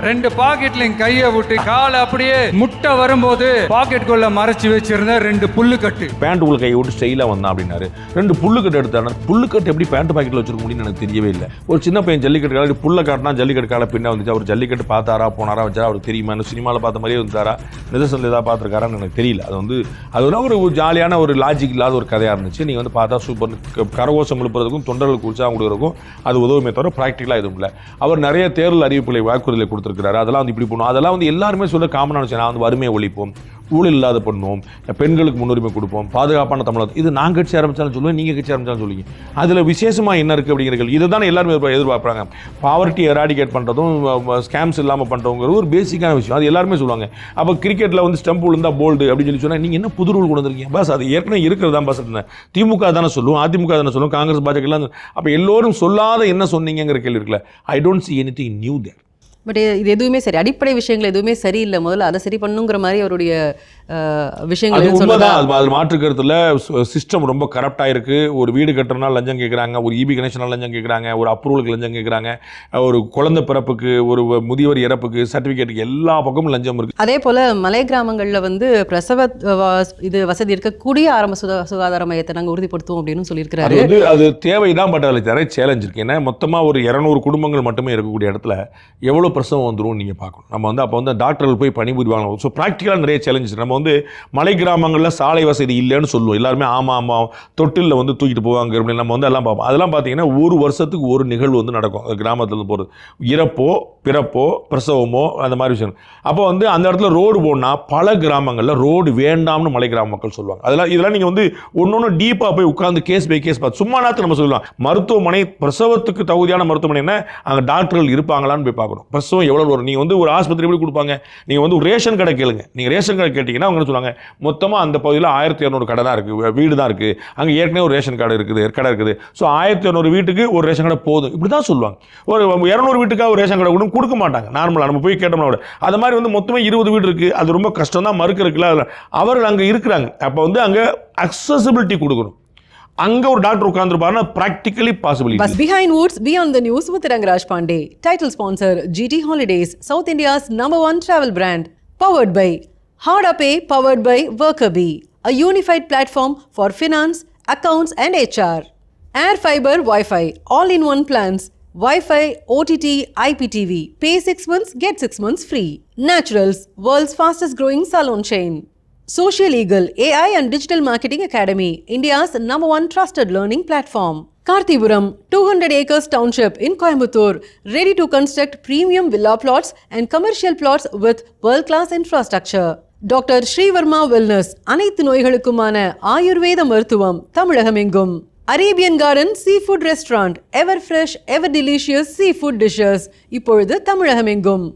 2 பாக்கெட்லையும் கையை விட்டு காலை அப்படியே முட்டை வரும்போது பாக்கெட்டுக்குள்ள மறைச்சு வச்சிருந்த 2 புல்லுக்கட்டு. பேண்ட்டுக்குள்ள கையை விட்டு ஸ்டைலாக வந்தான் அப்படின்னாரு. 2 புல்லுக்கட்டு எடுத்தாரு. புல்லுக்கட்டு எப்படி பேண்ட் பாக்கெட்டில் வச்சிருக்க முடியும்னு எனக்கு தெரியவே இல்லை. ஒரு சின்ன பையன் ஜல்லிக்கட்டு காலை புல்லை காட்டினா ஜல்லிக்கட்டு காலை பின்னா வந்துச்சு. அவர் ஜல்லிக்கட்டு பார்த்தாரா போனாரா வச்சாரா அவருக்கு தெரியுமா? சினிமாவில் பார்த்த மாதிரியே இருந்தாரா, நிதர்சனில் ஏதாவது பார்த்துருக்காரான்னு எனக்கு தெரியல. அது ஒரு ஜாலியான ஒரு லாஜிக் இல்லாத ஒரு கதையாக இருந்துச்சு. நீங்கள் பார்த்தா சூப்பர் கரகோஷம் எழுப்புறதுக்கும் தொண்டர்களுக்கு உற்சாகம் கொடுக்குறதுக்கும் அது உதவுமே தவிர ப்ராக்டிக்கலாக எதுவும் இல்லை. அவர் நிறைய தேர்தல் அறிவிப்புகளை வாக்குறுதிகளை கொடுத்துருக்கிறாரு. அதெல்லாம் இப்படி பண்ணுவோம், அதெல்லாம் எல்லாருமே சொல்ல காமனான விஷயம். நான் வறுமையை ஒழிப்போம், ஊழல் இல்லாத பண்ணுவோம், பெண்களுக்கு முன்னுரிமை கொடுப்போம், பாதுகாப்பான தமிழகம். இது நான் கட்சி ஆரம்பித்தாலும் சொல்லுவேன், நீங்கள் கட்சி ஆரம்பித்தாலும் சொல்லுவீங்க. அதில் விசேஷமாக என்ன இருக்குது அப்படிங்கிறது இதை தான் எல்லாருமே எதிர்பார்க்குறாங்க. பாவர்ட்டி எராடிகேட் பண்ணுறதும் ஸ்கேம்ஸ் இல்லாமல் பண்ணுறவங்கிறது ஒரு பேசிக்கான விஷயம். அது எல்லாருமே சொல்லுவாங்க. அப்போ கிரிக்கெட்டில் ஸ்டம்ப் விழுந்தா போல்டு அப்படின்னு சொன்னால் நீங்கள் என்ன புது ரூல் கொண்டு வந்திருக்கீங்க? பஸ் அது ஏற்கனவே இருக்கிறது தான். பஸ் திமுக தானே சொல்லுவோம், அதிமுக தானே சொல்லுவோம், காங்கிரஸ் பாஜக எல்லாம். அப்போ எல்லோரும் சொல்லாத என்ன சொன்னீங்கிற கேள்வி இருக்குல்ல. I don't see anything new there. But இது எதுவுமே சரி, அடிப்படை விஷயங்கள் எதுவுமே சரியில்லை. முதல்ல அதை சரி பண்ணுங்கிற மாதிரி அவருடைய விஷயங்கள் அது மாற்று கருத்துல சிஸ்டம் ரொம்ப கரப்டாக இருக்கு. ஒரு வீடு கட்டுறதுனால லஞ்சம் கேட்குறாங்க, ஒரு இபி கனெக்ஷனால் லஞ்சம் கேட்குறாங்க, ஒரு அப்ரூவலுக்கு லஞ்சம் கேட்குறாங்க, ஒரு குழந்தை பிறப்புக்கு, ஒரு முதியவர் இறப்புக்கு சர்டிஃபிகேட்டுக்கு எல்லா பக்கமும் லஞ்சம் இருக்கு. அதே போல மலை கிராமங்களில் பிரசவ இது வசதி இருக்கக்கூடிய ஆரம்ப சுகாதார மையத்தை நாங்கள் உறுதிப்படுத்துவோம் அப்படின்னு சொல்லியிருக்கிறாரு. அது தேவைதான். பட் அதில் நிறைய சேலஞ்ச் இருக்கு. ஏன்னா மொத்தமாக ஒரு 200 குடும்பங்கள் மட்டுமே இருக்கக்கூடிய இடத்துல எவ்வளோ பிரசவம் வந்துடும் நீங்கள் பார்க்கணும். நம்ம அப்போ டாக்டர்கள் போய் பணிபுரிவாங்க. ஸோ ப்ராக்டிக்கலாக நிறைய சேலஞ்சஸ். நம்ம மலை கிராமங்களில் சாலை வசதி இல்லைன்னு சொல்லுவோம். எல்லாருமே ஆமாம் தொட்டிலில் தூக்கிட்டு போவாங்க அப்படின்னு நம்ம எல்லாம் பார்ப்போம். அதெல்லாம் பார்த்தீங்கன்னா ஒரு வருஷத்துக்கு ஒரு நிகழ்வு நடக்கும் கிராமத்தில் போகிறது. இறப்போ பிறப்போ பிரசவமோ அந்த மாதிரி விஷயம். அப்போ அந்த இடத்துல ரோடு போனால் பல கிராமங்களில் ரோடு வேண்டாம்னு மலை கிராம மக்கள் சொல்லுவாங்க. இதெல்லாம் நீங்கள் ஒன்று டீப்பாக போய் உட்காந்து கேஸ் பை கேஸ் பார்த்து சும்மா நேரத்தில் நம்ம சொல்லலாம். மருத்துவமனை பிரசவத்துக்கு தகுதியான மருத்துவமனை என்ன, அங்கே டாக்டர்கள் இருப்பாங்களான்னு போய் பார்க்கணும். பிரசவம் எவ்வளோ வரும். நீங்கள் ஒரு ஆஸ்பத்திரி எப்படி கொடுப்பாங்க, நீங்கள் ஒரு ரேஷன் கடை கேளுங்க. நீங்கள் ரேஷன் கடை கேட்டிங்கன்னா அவங்க சொல்லுவாங்க மொத்தமாக அந்த பகுதியில் 1200 கடை தான் இருக்குது, வீடு தான் இருக்குது, அங்கே ஏற்கனவே ஒரு ரேஷன் கடை இருக்குது. ஸோ 1200 வீட்டுக்கு ஒரு ரேஷன் கடை போதும், இப்படி தான் சொல்லுவாங்க. ஒரு 200 வீட்டுக்காக ஒரு ரேஷன் கடை கொடுக்க மாட்டாங்க நார்மலாக. நம்ம போய் கேட்டோம்னா அது மாதிரி மொத்தமாக 20 வீடு இருக்குது. அது ரொம்ப கஷ்டம் தான் மறுக்கிறதுக்குல. அவர்கள் அங்கே இருக்கிறாங்க. அப்போ அங்கே அக்சசிபிலிட்டி கொடுக்கணும். அங்க ஒரு doctor உட்கார்ந்திருப்பாருன்னா practically possible. Bus behind woods, beyond the news with Rangaraj Pandey. Title sponsor GT Holidays, South India's #1 travel brand. Powered by Harda Pay, powered by Workerbee, a unified platform for finance, accounts and HR. Air Fiber Wi-Fi, all-in-one plans. Wi-Fi, OTT, IPTV. Pay 6 months, get 6 months free. Naturals, world's fastest growing salon chain. Social Eagle, AI and Digital Marketing Academy, India's #1 trusted learning platform. Karthipuram, 200 acres township in Coimbatore, ready to construct premium villa plots and commercial plots with world-class infrastructure. Dr. Sri Verma Wellness, அனைத்து நோய்களுக்குமான ஆயுர்வேத மருத்துவம் தமிழகமெங்கும். Arabian Garden Seafood Restaurant, ever fresh, ever delicious seafood dishes, இப்பொழுது தமிழகமெங்கும்.